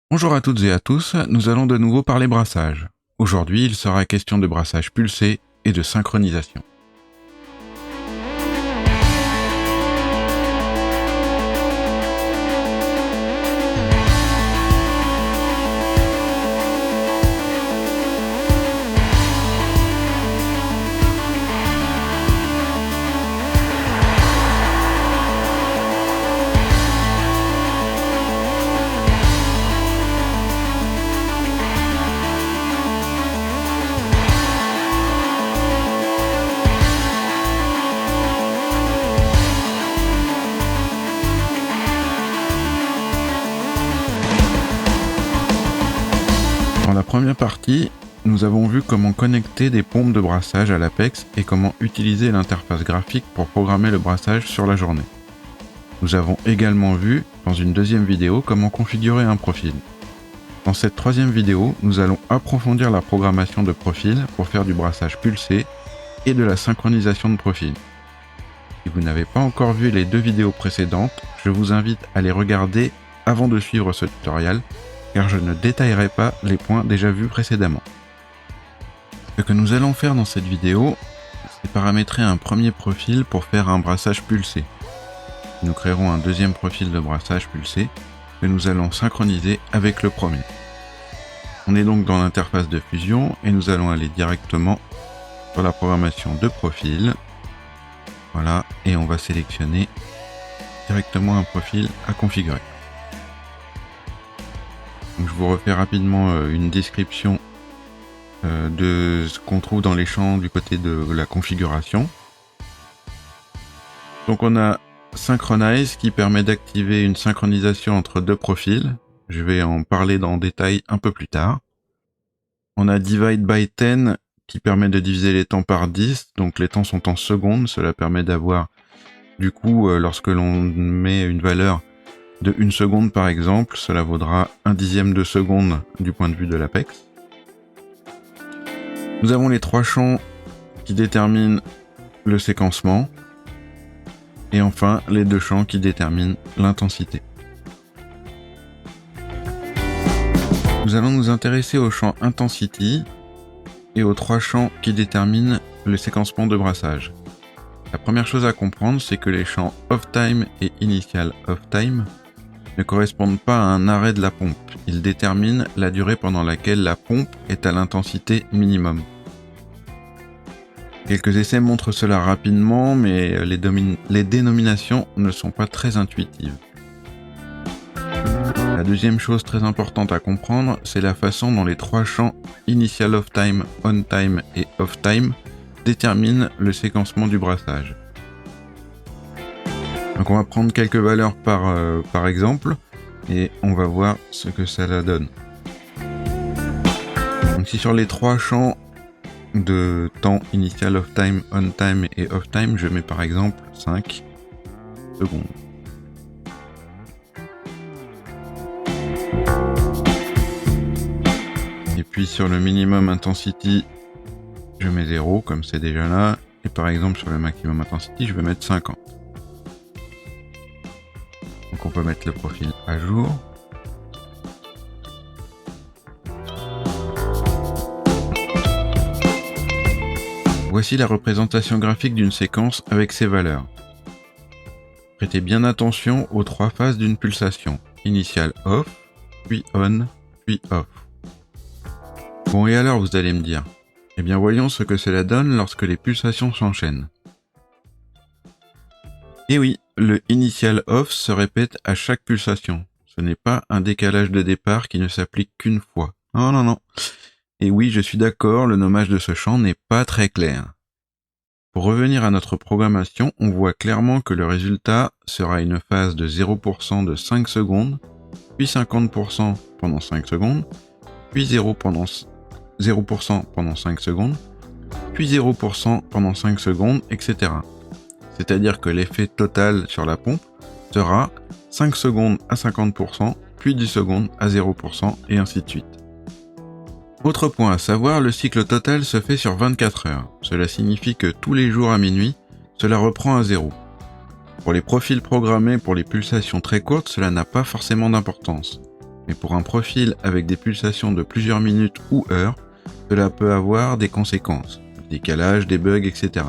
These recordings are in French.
Bonjour à toutes et à tous, nous allons de nouveau parler brassage. Aujourd'hui, il sera question de brassage pulsé et de synchronisation. Dans la première partie, nous avons vu comment connecter des pompes de brassage à l'Apex et comment utiliser l'interface graphique pour programmer le brassage sur la journée. Nous avons également vu, dans une deuxième vidéo, comment configurer un profil. Dans cette troisième vidéo, nous allons approfondir la programmation de profil pour faire du brassage pulsé et de la synchronisation de profil. Si vous n'avez pas encore vu les deux vidéos précédentes, je vous invite à les regarder avant de suivre ce tutoriel, car je ne détaillerai pas les points déjà vus précédemment. Ce que nous allons faire dans cette vidéo, c'est paramétrer un premier profil pour faire un brassage pulsé. Nous créerons un deuxième profil de brassage pulsé que nous allons synchroniser avec le premier. On est donc dans l'interface de Fusion et nous allons aller directement sur la programmation de profil. Voilà, et on va sélectionner directement un profil à configurer. Donc, je vous refais rapidement une description de ce qu'on trouve dans les champs du côté de la configuration. Donc on a Synchronize qui permet d'activer une synchronisation entre deux profils. Je vais en parler en détail un peu plus tard. On a Divide by 10 qui permet de diviser les temps par 10, donc les temps sont en secondes. Cela permet d'avoir, du coup, lorsque l'on met une valeur de 1 seconde par exemple, cela vaudra 1/10 de seconde du point de vue de l'Apex. Nous avons les trois champs qui déterminent le séquencement. Et enfin, les deux champs qui déterminent l'intensité. Nous allons nous intéresser au champ Intensity et aux trois champs qui déterminent le séquencement de brassage. La première chose à comprendre, c'est que les champs OffTime et Initial OffTime ne correspondent pas à un arrêt de la pompe. Ils déterminent la durée pendant laquelle la pompe est à l'intensité minimum. Quelques essais montrent cela rapidement, mais les dénominations ne sont pas très intuitives. La deuxième chose très importante à comprendre, c'est la façon dont les trois champs Initial OffTime, OnTime et OffTime déterminent le séquencement du brassage. Donc on va prendre quelques valeurs par exemple, et on va voir ce que ça donne. Donc si sur les trois champs de temps Initial OffTime, OnTime et OffTime, je mets par exemple 5 secondes. Et puis sur le minimum intensity, je mets 0 comme c'est déjà là. Et par exemple sur le maximum intensity, je vais mettre 50. Donc on peut mettre le profil à jour. Voici la représentation graphique d'une séquence avec ses valeurs. Prêtez bien attention aux trois phases d'une pulsation. Initial off, puis on, puis off. Bon, et alors, vous allez me dire? Eh bien, voyons ce que cela donne lorsque les pulsations s'enchaînent. Et oui, le initial off se répète à chaque pulsation. Ce n'est pas un décalage de départ qui ne s'applique qu'une fois. Non, non, non. Et oui, je suis d'accord, le nommage de ce champ n'est pas très clair. Pour revenir à notre programmation, on voit clairement que le résultat sera une phase de 0% de 5 secondes, puis 50% pendant 5 secondes, puis 0% pendant 5 secondes, puis 0% pendant 5 secondes, etc. C'est-à-dire que l'effet total sur la pompe sera 5 secondes à 50%, puis 10 secondes à 0%, et ainsi de suite. Autre point à savoir, le cycle total se fait sur 24 heures. Cela signifie que tous les jours à minuit, cela reprend à 0. Pour les profils programmés pour les pulsations très courtes, cela n'a pas forcément d'importance. Mais pour un profil avec des pulsations de plusieurs minutes ou heures, cela peut avoir des conséquences, des décalages, des bugs, etc.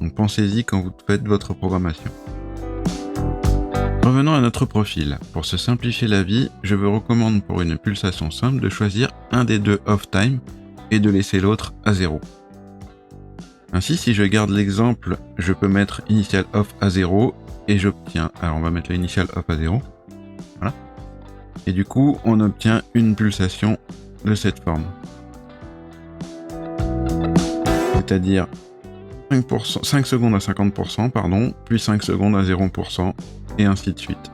Donc pensez-y quand vous faites votre programmation. Revenons à notre profil. Pour se simplifier la vie, je vous recommande pour une pulsation simple de choisir un des deux off-time et de laisser l'autre à 0. Ainsi, si je garde l'exemple, je peux mettre initial off à 0 et j'obtiens... Alors on va mettre l'initial off à 0. Voilà. Et du coup, on obtient une pulsation de cette forme. C'est-à-dire 5 secondes à 50%, pardon, puis 5 secondes à 0%, et ainsi de suite.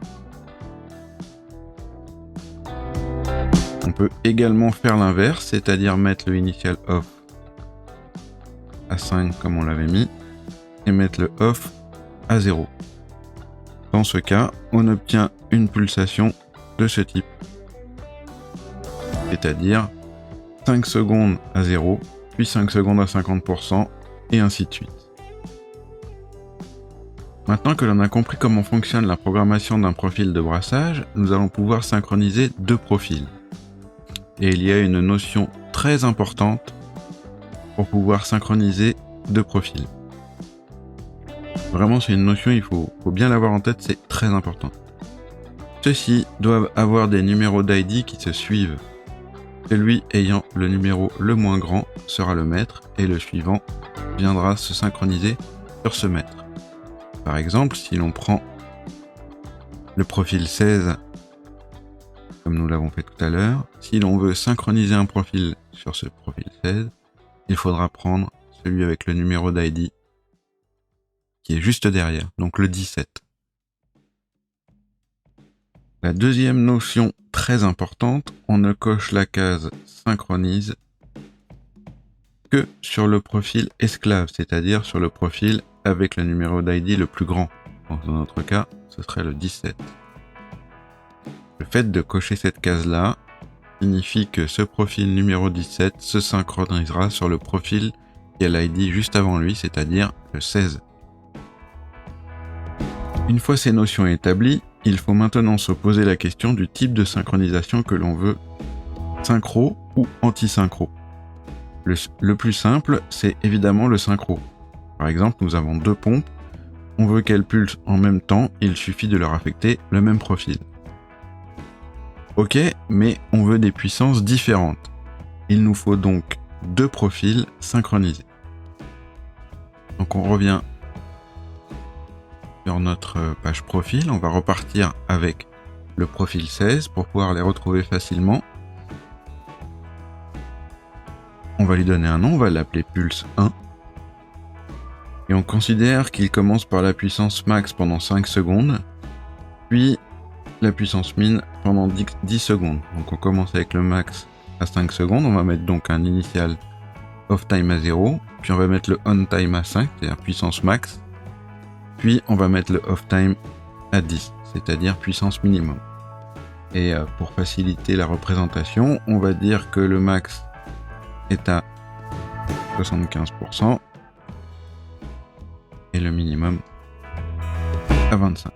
On peut également faire l'inverse, c'est-à-dire mettre le initial off à 5 comme on l'avait mis, et mettre le off à 0. Dans ce cas, on obtient une pulsation de ce type. C'est-à-dire 5 secondes à 0, puis 5 secondes à 50%, et ainsi de suite. Maintenant que l'on a compris comment fonctionne la programmation d'un profil de brassage, nous allons pouvoir synchroniser deux profils. Et il y a une notion très importante pour pouvoir synchroniser deux profils. Vraiment, c'est une notion, il faut bien l'avoir en tête, c'est très important. Ceux-ci doivent avoir des numéros d'ID qui se suivent. Celui ayant le numéro le moins grand sera le maître et le suivant viendra se synchroniser sur ce maître. Par exemple, si l'on prend le profil 16, comme nous l'avons fait tout à l'heure, si l'on veut synchroniser un profil sur ce profil 16, il faudra prendre celui avec le numéro d'ID qui est juste derrière, donc le 17. La deuxième notion très importante, on ne coche la case synchronise que sur le profil esclave, c'est-à-dire sur le profil avec le numéro d'ID le plus grand. Dans notre cas, ce serait le 17. Le fait de cocher cette case-là signifie que ce profil numéro 17 se synchronisera sur le profil qui a l'ID juste avant lui, c'est-à-dire le 16. Une fois ces notions établies, il faut maintenant se poser la question du type de synchronisation que l'on veut, synchro ou anti-synchro. Le plus simple, c'est évidemment le synchro. Par exemple, nous avons deux pompes, on veut qu'elles pulsent en même temps, il suffit de leur affecter le même profil. Ok, mais on veut des puissances différentes. Il nous faut donc deux profils synchronisés. Donc on revient sur notre page profil, on va repartir avec le profil 16 pour pouvoir les retrouver facilement. On va lui donner un nom, on va l'appeler Pulse 1. Et on considère qu'il commence par la puissance max pendant 5 secondes, puis la puissance min pendant 10 secondes. Donc on commence avec le max à 5 secondes, on va mettre donc un initial off time à 0, puis on va mettre le on time à 5, c'est-à-dire puissance max, puis on va mettre le off time à 10, c'est-à-dire puissance minimum. Et pour faciliter la représentation, on va dire que le max est à 75% et le minimum à 25%.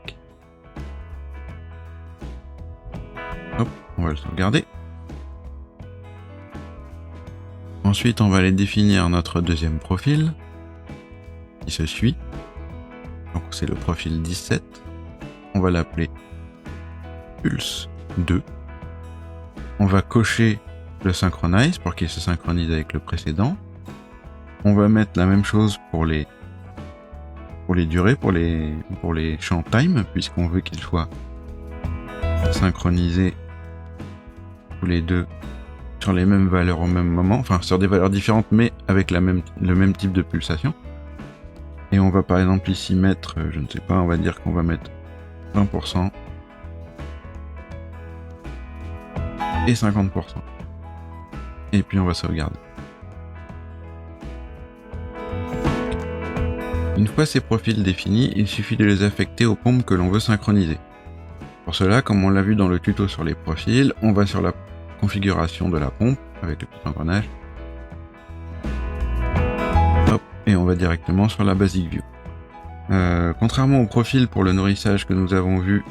Hop, on va le sauvegarder. Ensuite, on va aller définir notre deuxième profil qui se suit. Donc c'est le profil 17. On va l'appeler Pulse 2. On va cocher le synchronize pour qu'il se synchronise avec le précédent. On va mettre la même chose pour les durées, pour les champs time, puisqu'on veut qu'ils soient synchronisés tous les deux sur les mêmes valeurs au même moment, enfin sur des valeurs différentes mais avec le même type de pulsation. Et on va par exemple ici mettre, je ne sais pas, on va dire qu'on va mettre 20% et 50%. Et puis on va sauvegarder. Une fois ces profils définis, il suffit de les affecter aux pompes que l'on veut synchroniser. Pour cela, comme on l'a vu dans le tuto sur les profils, on va sur la configuration de la pompe avec le petit engrenage. Hop, et on va directement sur la Basic View. Contrairement au profil pour le nourrissage que nous avons vu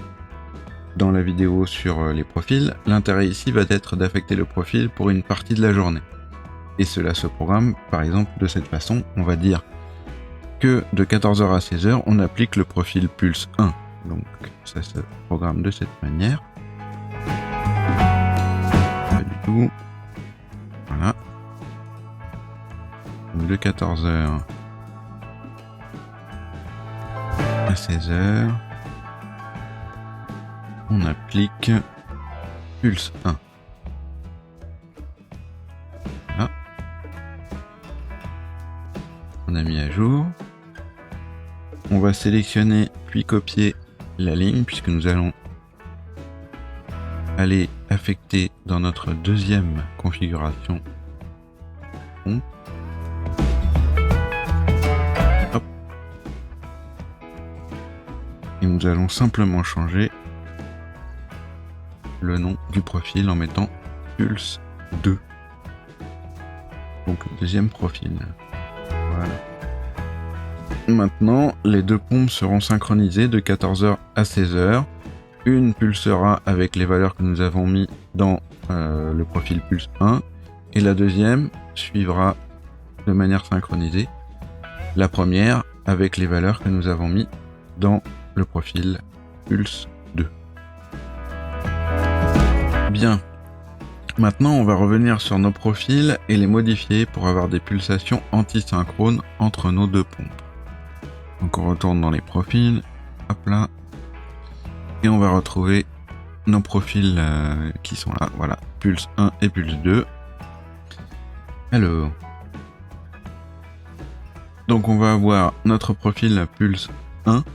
dans la vidéo sur les profils, l'intérêt ici va être d'affecter le profil pour une partie de la journée. Et cela se programme par exemple de cette façon, on va dire que de 14h à 16h, on applique le profil Pulse 1. Donc ça se programme de cette manière. Pas du tout. Voilà. Donc de 14h à 16h, on applique Pulse 1. Voilà. On a mis à jour. On va sélectionner puis copier la ligne puisque nous allons aller affecter dans notre deuxième configuration. Hop. Et nous allons simplement changer le nom du profil en mettant Pulse 2. Donc deuxième profil. Voilà. Maintenant, les deux pompes seront synchronisées de 14h à 16h. Une pulsera avec les valeurs que nous avons mis dans le profil Pulse 1 et la deuxième suivra de manière synchronisée la première avec les valeurs que nous avons mis dans le profil Pulse 2. Bien. Maintenant, on va revenir sur nos profils et les modifier pour avoir des pulsations antisynchrones entre nos deux pompes. Donc on retourne dans les profils, hop là, et on va retrouver nos profils qui sont là, voilà, Pulse 1 et Pulse 2. Alors, donc on va avoir notre profil Pulse 1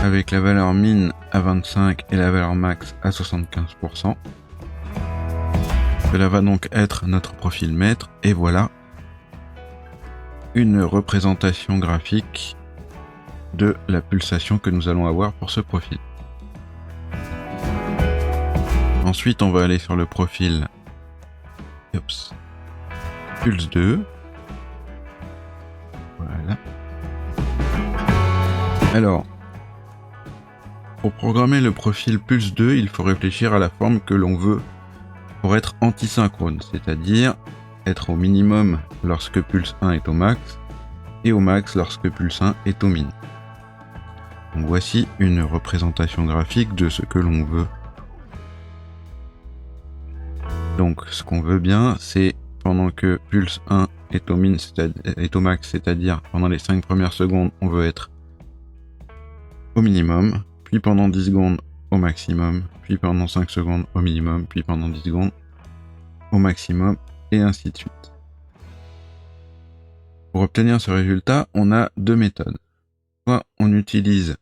avec la valeur min à 25 et la valeur max à 75%. Cela va donc être notre profil maître et voilà une représentation graphique de la pulsation que nous allons avoir pour ce profil. Ensuite, on va aller sur le profil Pulse 2. Voilà. Alors, pour programmer le profil Pulse 2, il faut réfléchir à la forme que l'on veut pour être antisynchrone, c'est-à-dire être au minimum lorsque Pulse 1 est au max et au max lorsque Pulse 1 est au min. Donc voici une représentation graphique de ce que l'on veut. Donc ce qu'on veut bien, c'est pendant que Pulse 1 est au min, est au max, c'est-à-dire pendant les 5 premières secondes, on veut être au minimum, puis pendant 10 secondes au maximum, puis pendant 5 secondes au minimum, puis pendant 10 secondes au maximum, et ainsi de suite. Pour obtenir ce résultat, on a deux méthodes. Soit on utilise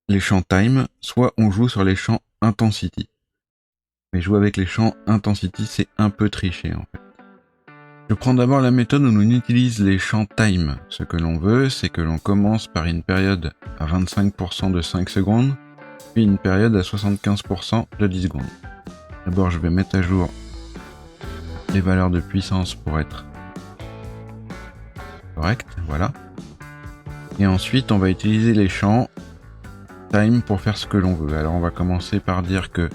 les champs time, soit on joue sur les champs intensity. Mais jouer avec les champs intensity, c'est un peu triché en fait. Je prends d'abord la méthode où on utilise les champs time. Ce que l'on veut, c'est que l'on commence par une période à 25% de 5 secondes, puis une période à 75% de 10 secondes. D'abord, je vais mettre à jour les valeurs de puissance pour être correct, voilà. Et ensuite, on va utiliser les champs time pour faire ce que l'on veut. Alors, on va commencer par dire que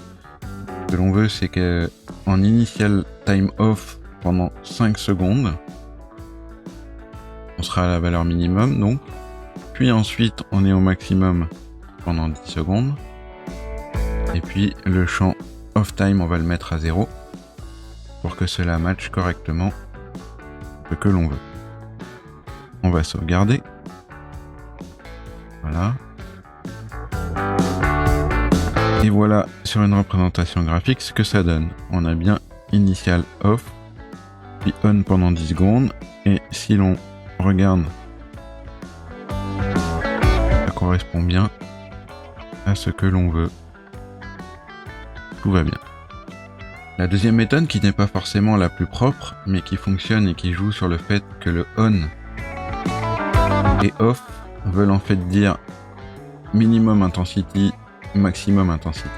ce que l'on veut, c'est que en initial time off pendant 5 secondes, on sera à la valeur minimum, donc. Puis ensuite, on est au maximum pendant 10 secondes. Et puis, le champ off time, on va le mettre à 0 pour que cela matche correctement ce que l'on veut. On va sauvegarder. Voilà. Et voilà sur une représentation graphique ce que ça donne. On a bien initial off, puis on pendant 10 secondes. Et si l'on regarde, ça correspond bien à ce que l'on veut. Tout va bien. La deuxième méthode, qui n'est pas forcément la plus propre, mais qui fonctionne et qui joue sur le fait que le on et off veulent en fait dire minimum intensity, maximum intensity.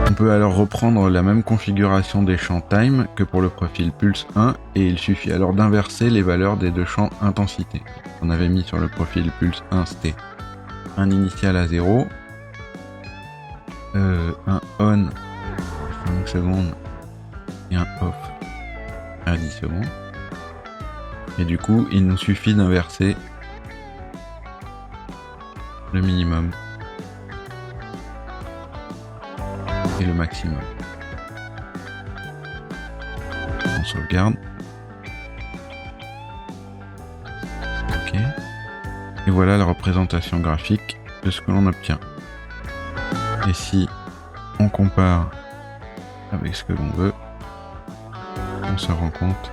On peut alors reprendre la même configuration des champs time que pour le profil Pulse 1 et il suffit alors d'inverser les valeurs des deux champs intensité. On avait mis sur le profil Pulse 1, c'était un initial à 0, un on à 5 secondes et un off à 10 secondes. Et du coup, il nous suffit d'inverser le minimum et le maximum. On sauvegarde. Ok. Et voilà la représentation graphique de ce que l'on obtient. Et si on compare avec ce que l'on veut, on se rend compte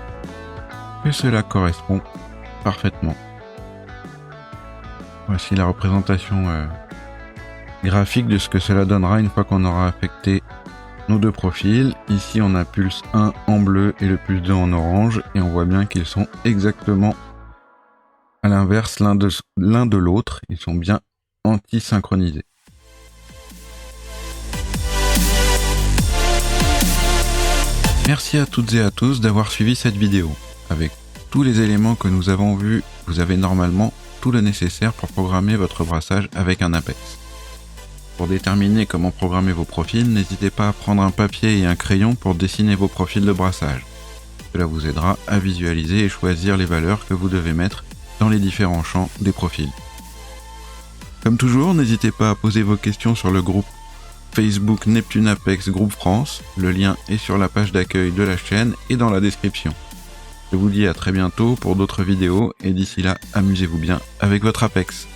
que cela correspond parfaitement. Voici la représentation graphique de ce que cela donnera une fois qu'on aura affecté nos deux profils. Ici on a pulse 1 en bleu et le pulse 2 en orange, et on voit bien qu'ils sont exactement à l'inverse l'un de l'autre. Ils sont bien anti-synchronisés. Merci à toutes et à tous d'avoir suivi cette vidéo. Avec tous les éléments que nous avons vus, vous avez normalement tout le nécessaire pour programmer votre brassage avec un Apex. Pour déterminer comment programmer vos profils, n'hésitez pas à prendre un papier et un crayon pour dessiner vos profils de brassage. Cela vous aidera à visualiser et choisir les valeurs que vous devez mettre dans les différents champs des profils. Comme toujours, n'hésitez pas à poser vos questions sur le groupe Facebook Neptune Apex Groupe France. Le lien est sur la page d'accueil de la chaîne et dans la description. Je vous dis à très bientôt pour d'autres vidéos, et d'ici là, amusez-vous bien avec votre Apex.